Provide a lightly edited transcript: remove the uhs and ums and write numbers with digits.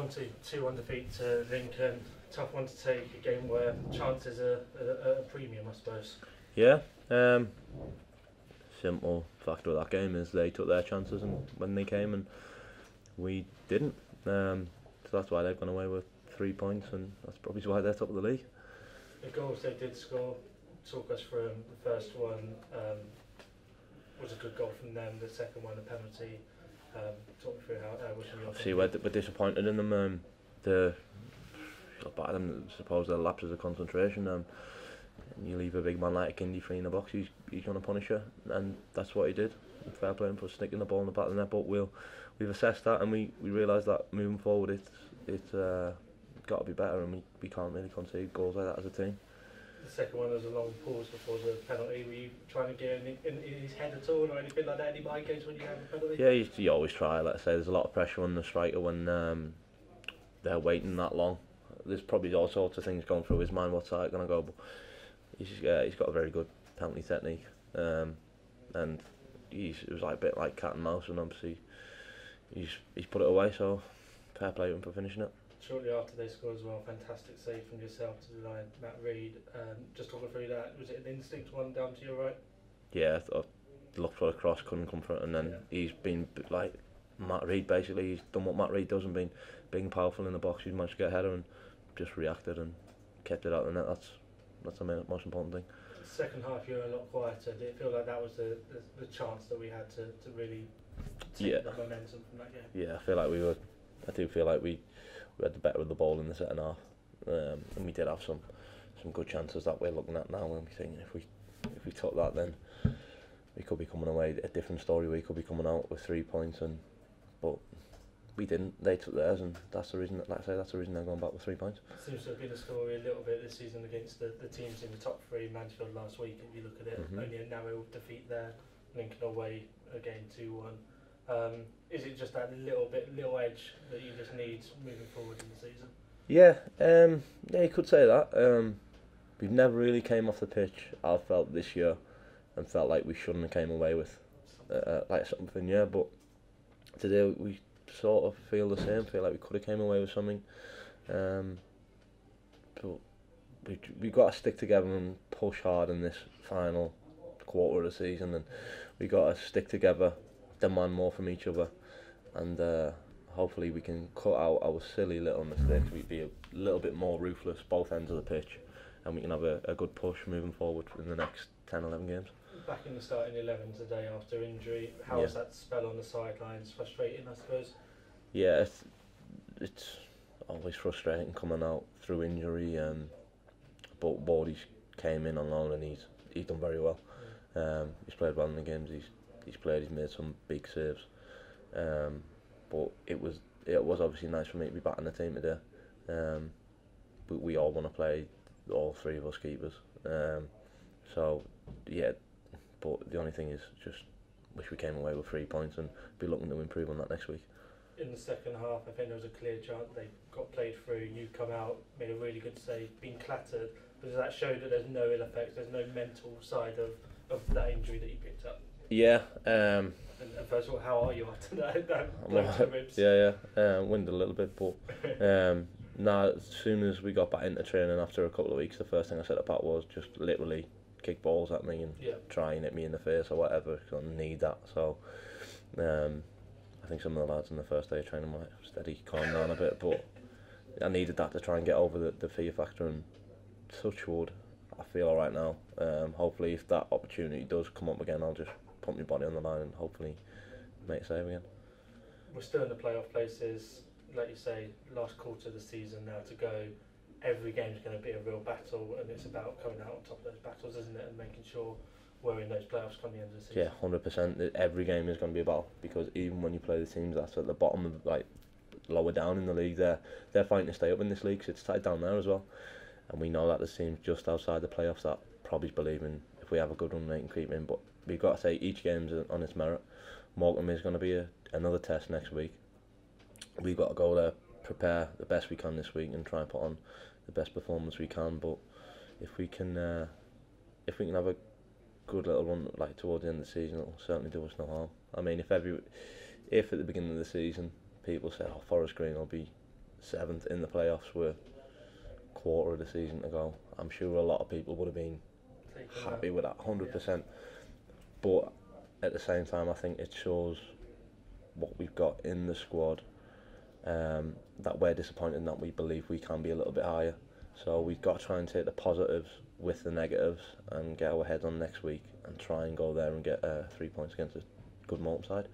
on to 2-1 defeat to Lincoln. Tough one to take, a game where chances are a premium, I suppose. Yeah, simple factor of that game is they took their chances and when they came and we didn't. So that's why they've gone away with 3 points, and that's probably why they're top of the league. The goals they did score, talk us through them. The first one was a good goal from them, the second one a penalty. Talk me through how was your Obviously we're disappointed in them. The by them, suppose their lapses of concentration. You leave a big man like Kindy free in the box, he's going to punish you, and that's what he did. Fair play him for sticking the ball in the back of the net, but we've assessed that and we realise that moving forward it's got to be better, and we can't really concede goals like that as a team. The second one was a long pause before the penalty. Were you trying to get in his head at all or anything like that? Any mind games when you have a penalty? Yeah, you always try. Let's say there's a lot of pressure on the striker when they're waiting that long. There's probably all sorts of things going through his mind. What's that going to go? But he's got a very good penalty technique, and it was like a bit like cat and mouse, and obviously he's put it away. So fair play to him for finishing it. Shortly after they scored as well, fantastic save from yourself to deny Matt Reed. Just talking through that, was it an instinct one down to your right? Yeah, I looked for the cross, couldn't come for it, and then he's been like Matt Reed basically. He's done what Matt Reed does and been being powerful in the box. He's managed to get a header and just reacted and kept it out of the net. That's the most important thing. Second half, you were a lot quieter. Did it feel like that was the chance that we had to really take the momentum from that game? Yeah, I do feel like we had the better of the ball in the second half, and we did have some good chances that we're looking at now, and we think if we took that, then we could be coming away a different story. We could be coming out with 3 points, but we didn't. They took theirs, and that's the reason. Like I say, that's the reason they're going back with 3 points. Seems to have been a story a little bit this season against the teams in the top three. Mansfield last week, if you look at it, only a narrow defeat there. Lincoln away again 2-1. Is it just that little edge that you just need moving forward in the season? Yeah, you could say that. We've never really came off the pitch, I felt, this year, and felt like we shouldn't have came away with like something. Yeah, but today we sort of feel the same. Feel like we could have came away with something. But we got to stick together and push hard in this final quarter of the season, and we got to stick together, demand more from each other, and hopefully we can cut out our silly little mistakes. We be a little bit more ruthless both ends of the pitch, and we can have a good push moving forward in the next 10-11 games. Back in the starting 11 today after injury, how was that spell on the sidelines? Frustrating, I suppose. Yeah, it's always frustrating coming out through injury, but Wardy's came in on loan and he's done very well. He's played well in the games he's made some big saves, but it was obviously nice for me to be back in the team today. We all want to play, all three of us keepers, so yeah, but the only thing is just wish we came away with 3 points and be looking to improve on that next week. In the second half, I think there was a clear chance they got played through. You come out, made a really good save, been clattered, but does that show that there's no ill effects, there's no mental side of that injury that you picked up? Yeah. And first of all, how are you after that blow to the ribs? Yeah. Winded a little bit, but as soon as we got back into training after a couple of weeks, the first thing I said to Pat was just literally kick balls at me and try and hit me in the face or whatever, because I need that. So I think some of the lads in the first day of training might have steady calm down a bit, but I needed that to try and get over the fear factor, and touch wood, I feel alright now. Hopefully if that opportunity does come up again, I'll just put my body on the line and hopefully make a save again. We're still in the playoff places, like you say, last quarter of the season now to go. Every game's going to be a real battle, and it's about coming out on top of those battles, isn't it, and making sure we're in those playoffs come the end of the season. Yeah, 100%. Every game is going to be a battle, because even when you play the teams that's at the bottom of, like, lower down in the league, they're fighting to stay up in this league, so it's tight down there as well. And we know that there's teams just outside the playoffs that probably believe in, if we have a good run, they can creep in. But we've got to say each game's on its merit. Morecambe is going to be another test next week. We've got to go there, prepare the best we can this week, and try and put on the best performance we can. But if we can have a good little run like towards the end of the season, it'll certainly do us no harm. I mean, if at the beginning of the season people say, "Oh, Forest Green will be 7th in the playoffs with a quarter of the season to go. I'm sure a lot of people would have been happy with that, 100%. But at the same time, I think it shows what we've got in the squad, that we're disappointed in, that we believe we can be a little bit higher. So we've got to try and take the positives with the negatives and get our heads on next week and try and go there and get 3 points against a good Moulton side.